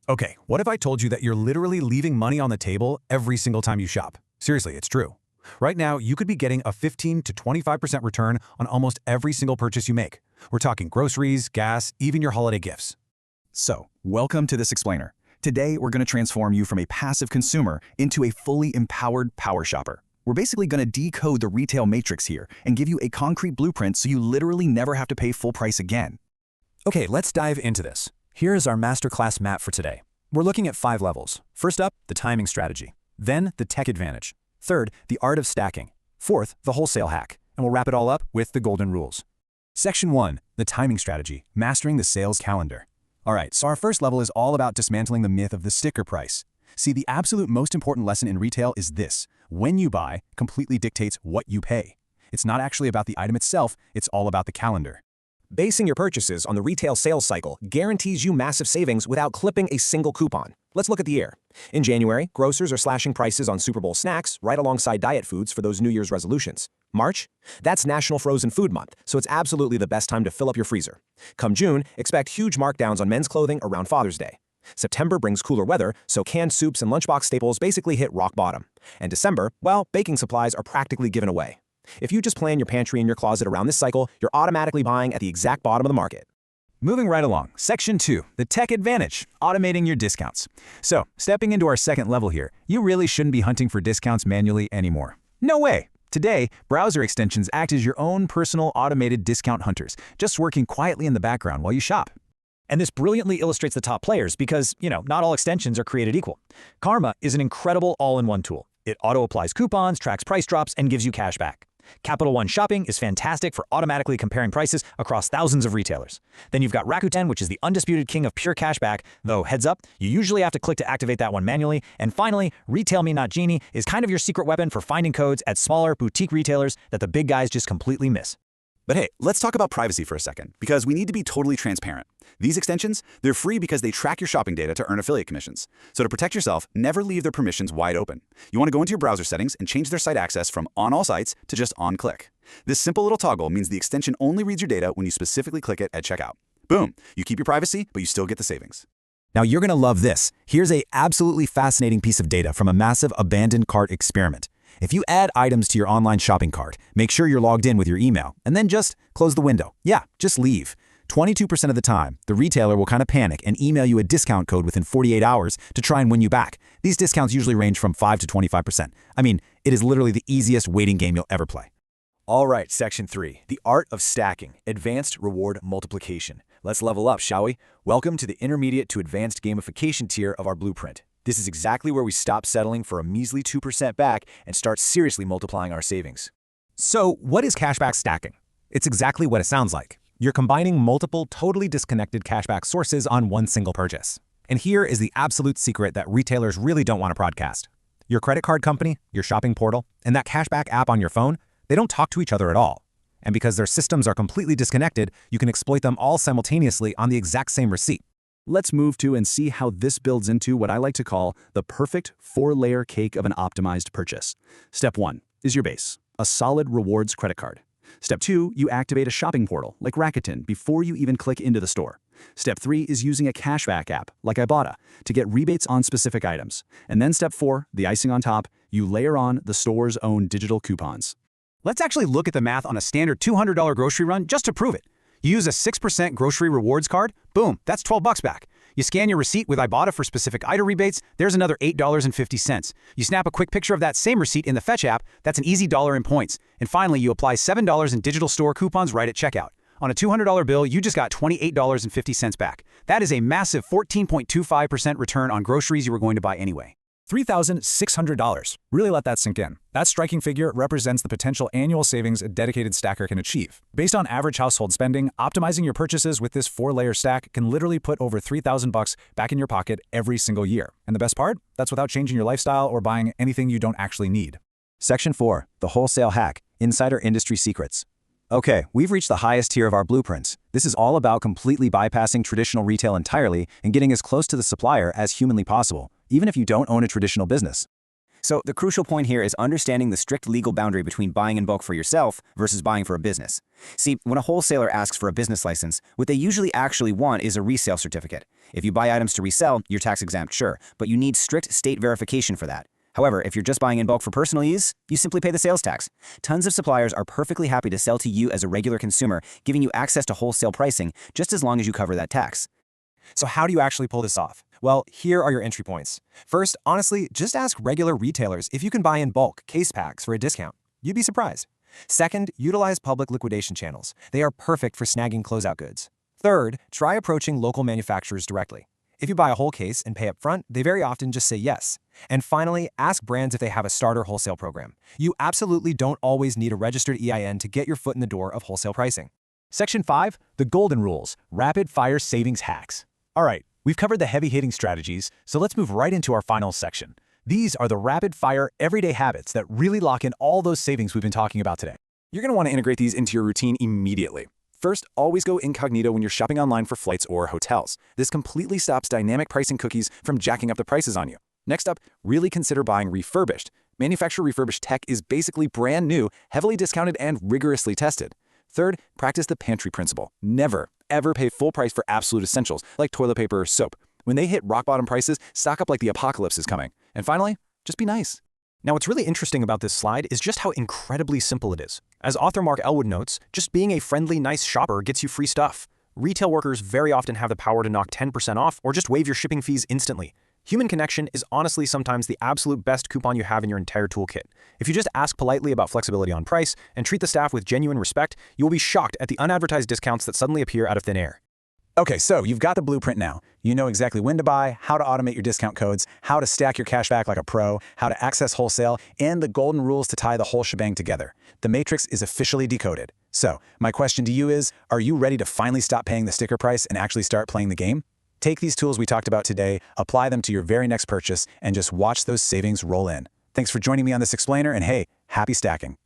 Okay, what if I told you that you're literally leaving money on the table every single time you shop? Seriously, it's true. Right now, you could be getting a 15 to 25% return on almost every single purchase you make. We're talking groceries, gas, even your holiday gifts. So, welcome to this explainer. Today, we're going to transform you from a passive consumer into a fully empowered power shopper. We're basically going to decode the retail matrix here and give you a concrete blueprint so you literally never have to pay full price again. Okay, let's dive into this. Here is our masterclass map for today. We're looking at 5 levels. First up, the timing strategy. Then, the tech advantage. Third, the art of stacking. Fourth, the wholesale hack. And we'll wrap it all up with the golden rules. Section 1, the timing strategy, mastering the sales calendar. All right, so our first level is all about dismantling the myth of the sticker price. See, the absolute most important lesson in retail is this: when you buy completely dictates what you pay. It's not actually about the item itself, it's all about the calendar. Basing your purchases on the retail sales cycle guarantees you massive savings without clipping a single coupon. Let's look at the year. In January, grocers are slashing prices on Super Bowl snacks right alongside diet foods for those New Year's resolutions. March? That's National Frozen Food Month, so it's absolutely the best time to fill up your freezer. Come June, expect huge markdowns on men's clothing around Father's Day. September brings cooler weather, so canned soups and lunchbox staples basically hit rock bottom. And December, well, baking supplies are practically given away. If you just plan your pantry and your closet around this cycle, you're automatically buying at the exact bottom of the market. Moving right along, Section 2, the tech advantage, automating your discounts. So, stepping into our second level here, you really shouldn't be hunting for discounts manually anymore. No way! Today, browser extensions act as your own personal automated discount hunters, just working quietly in the background while you shop. And this brilliantly illustrates the top players because, not all extensions are created equal. Karma is an incredible all-in-one tool. It auto-applies coupons, tracks price drops, and gives you cash back. Capital One Shopping is fantastic for automatically comparing prices across thousands of retailers. Then you've got Rakuten, which is the undisputed king of pure cashback, though heads up, you usually have to click to activate that one manually. And finally, Retail Me Not Genie is kind of your secret weapon for finding codes at smaller boutique retailers that the big guys just completely miss. But hey, let's talk about privacy for a second, because we need to be totally transparent. These extensions, they're free because they track your shopping data to earn affiliate commissions. So to protect yourself, never leave their permissions wide open. You want to go into your browser settings and change their site access from on all sites to just on click. This simple little toggle means the extension only reads your data when you specifically click it at checkout. Boom, you keep your privacy, but you still get the savings. Now you're gonna love this. Here's a absolutely fascinating piece of data from a massive abandoned cart experiment. If you add items to your online shopping cart, make sure you're logged in with your email, and then just close the window. Yeah, just leave. 22% of the time, the retailer will kind of panic and email you a discount code within 48 hours to try and win you back. These discounts usually range from 5 to 25%. I mean, it is literally the easiest waiting game you'll ever play. All right, Section 3, the art of stacking, advanced reward multiplication. Let's level up, shall we? Welcome to the intermediate to advanced gamification tier of our blueprint. This is exactly where we stop settling for a measly 2% back and start seriously multiplying our savings. So, what is cashback stacking? It's exactly what it sounds like. You're combining multiple, totally disconnected cashback sources on one single purchase. And here is the absolute secret that retailers really don't want to broadcast. Your credit card company, your shopping portal, and that cashback app on your phone, they don't talk to each other at all. And because their systems are completely disconnected, you can exploit them all simultaneously on the exact same receipt. Let's move to and see how this builds into what I like to call the perfect 4-layer cake of an optimized purchase. Step 1 is your base, a solid rewards credit card. Step 2, you activate a shopping portal like Rakuten before you even click into the store. Step 3 is using a cashback app like Ibotta to get rebates on specific items. And then step 4, the icing on top, you layer on the store's own digital coupons. Let's actually look at the math on a standard $200 grocery run just to prove it. You use a 6% grocery rewards card, boom, that's $12 back. You scan your receipt with Ibotta for specific item rebates, there's another $8.50. You snap a quick picture of that same receipt in the Fetch app, that's an easy dollar in points. And finally, you apply $7 in digital store coupons right at checkout. On a $200 bill, you just got $28.50 back. That is a massive 14.25% return on groceries you were going to buy anyway. $3,600. Really let that sink in. That striking figure represents the potential annual savings a dedicated stacker can achieve. Based on average household spending, optimizing your purchases with this 4-layer stack can literally put over $3,000 back in your pocket every single year. And the best part? That's without changing your lifestyle or buying anything you don't actually need. Section 4, the wholesale hack, insider industry secrets. Okay, we've reached the highest tier of our blueprints. This is all about completely bypassing traditional retail entirely and getting as close to the supplier as humanly possible, even if you don't own a traditional business. So the crucial point here is understanding the strict legal boundary between buying in bulk for yourself versus buying for a business. See, when a wholesaler asks for a business license, what they usually actually want is a resale certificate. If you buy items to resell, you're tax exempt, sure, but you need strict state verification for that. However, if you're just buying in bulk for personal use, you simply pay the sales tax. Tons of suppliers are perfectly happy to sell to you as a regular consumer, giving you access to wholesale pricing just as long as you cover that tax. So how do you actually pull this off? Well, here are your entry points. First, honestly, just ask regular retailers if you can buy in bulk case packs for a discount. You'd be surprised. Second, utilize public liquidation channels. They are perfect for snagging closeout goods. Third, try approaching local manufacturers directly. If you buy a whole case and pay up front, they very often just say yes. And finally, ask brands if they have a starter wholesale program. You absolutely don't always need a registered EIN to get your foot in the door of wholesale pricing. Section 5, the golden rules, rapid-fire savings hacks. All right, we've covered the heavy-hitting strategies, so let's move right into our final section. These are the rapid-fire, everyday habits that really lock in all those savings we've been talking about today. You're going to want to integrate these into your routine immediately. First, always go incognito when you're shopping online for flights or hotels. This completely stops dynamic pricing cookies from jacking up the prices on you. Next up, really consider buying refurbished. Manufacturer refurbished tech is basically brand new, heavily discounted, and rigorously tested. Third, practice the pantry principle. Never, ever pay full price for absolute essentials like toilet paper or soap. When they hit rock bottom prices, stock up like the apocalypse is coming. And finally, just be nice. Now, what's really interesting about this slide is just how incredibly simple it is. As author Mark Elwood notes, just being a friendly, nice shopper gets you free stuff. Retail workers very often have the power to knock 10% off or just waive your shipping fees instantly. Human connection is honestly sometimes the absolute best coupon you have in your entire toolkit. If you just ask politely about flexibility on price and treat the staff with genuine respect, you will be shocked at the unadvertised discounts that suddenly appear out of thin air. Okay, so you've got the blueprint now. You know exactly when to buy, how to automate your discount codes, how to stack your cashback like a pro, how to access wholesale, and the golden rules to tie the whole shebang together. The matrix is officially decoded. So, my question to you is, are you ready to finally stop paying the sticker price and actually start playing the game? Take these tools we talked about today, apply them to your very next purchase, and just watch those savings roll in. Thanks for joining me on this explainer, and hey, happy stacking.